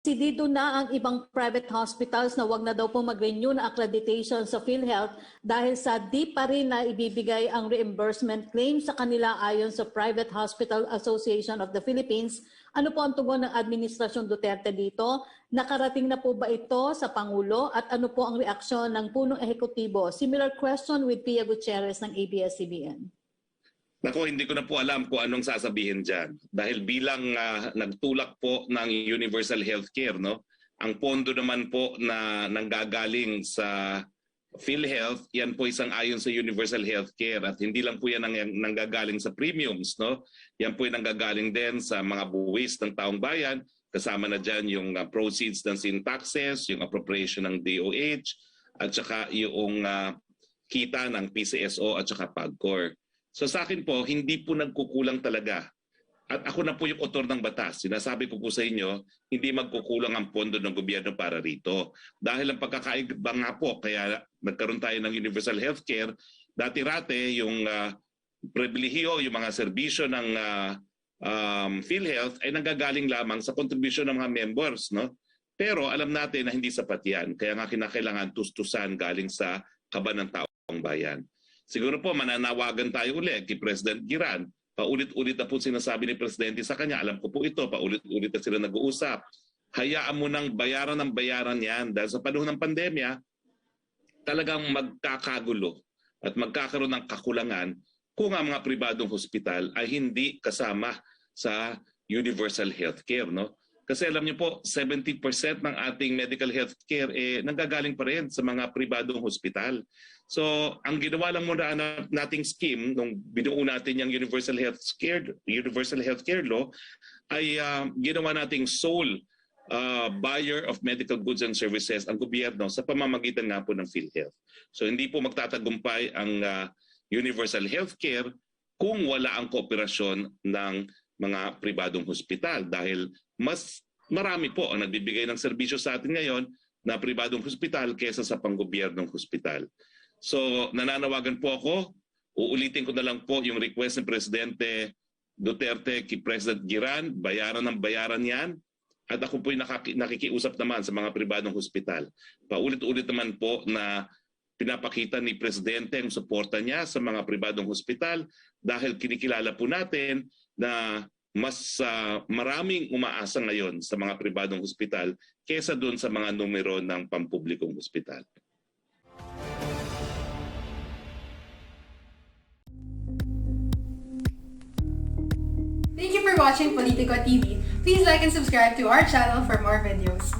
Decidido na ang ibang private hospitals na wag na daw po mag-renew na accreditation sa PhilHealth dahil sa di pa rin na ibibigay ang reimbursement claim sa kanila ayon sa Private Hospital Association of the Philippines. Ano po ang tugon ng Administrasyon Duterte dito? Nakarating na po ba ito sa Pangulo at ano po ang reaksyon ng punong ehekutibo? Similar question with Pia Gutierrez ng ABS-CBN. Nako, hindi ko na po alam kung anong sasabihin dyan. Dahil bilang nagtulak po ng universal healthcare, no? Ang pondo naman po na nanggagaling sa PhilHealth, yan po isang ayon sa universal healthcare at hindi lang po yan nanggagaling sa premiums, no? Yan po yung nanggagaling din sa mga buwis ng taong bayan, kasama na dyan yung proceeds ng sin taxes, yung appropriation ng DOH, at saka yung kita ng PCSO at saka PAGCOR. So sa akin po, hindi po nagkukulang talaga. At ako na po yung author ng batas. Sinasabi ko po sa inyo, hindi magkukulang ang pondo ng gobyerno para rito. Dahil ang pagkakaiba nga po, kaya nagkaroon tayo ng universal healthcare, dati-rate yung pribilehiyo, yung mga serbisyo ng PhilHealth ay nanggagaling lamang sa contribution ng mga members. No? Pero alam natin na hindi sapat yan. Kaya nga kinakailangan tustusan galing sa kaban ng taong bayan. Siguro po mananawagan tayo ulit kay President Giran. Paulit-ulit na po sinasabi ni Presidente sa kanya. Alam ko po ito, paulit-ulit na sila nag-uusap. Hayaan mo nang bayaran ng bayaran yan. Dahil sa panahon ng pandemya, talagang magkakagulo at magkakaroon ng kakulangan kung ang mga pribadong hospital ay hindi kasama sa universal healthcare. No? Kasi alam niyo po, 70% ng ating medical healthcare nanggagaling pa rin sa mga pribadong hospital. So, ang ginawa lang muna nating scheme nung binuo natin yung universal healthcare law ay ginawa nating sole buyer of medical goods and services ang gobyerno sa pamamagitan nga po ng PhilHealth. So, hindi po magtatagumpay ang universal healthcare kung wala ang kooperasyon ng mga pribadong hospital dahil mas marami po ang nagbibigay ng serbisyo sa atin ngayon na pribadong hospital kaysa sa panggobyernong hospital. So nananawagan po ako, uulitin ko na lang po yung request ng Presidente Duterte kay President Giran, bayaran ng bayaran yan. At ako po'y nakikiusap naman sa mga pribadong hospital. Paulit-ulit naman po na pinapakita ni Presidente ang suporta niya sa mga pribadong hospital dahil kinikilala po natin na mas maraming umaasa ngayon sa mga pribadong hospital kaysa doon sa mga numero ng pampublikong hospital. Thank you for watching Politico TV. Please like and subscribe to our channel for more videos.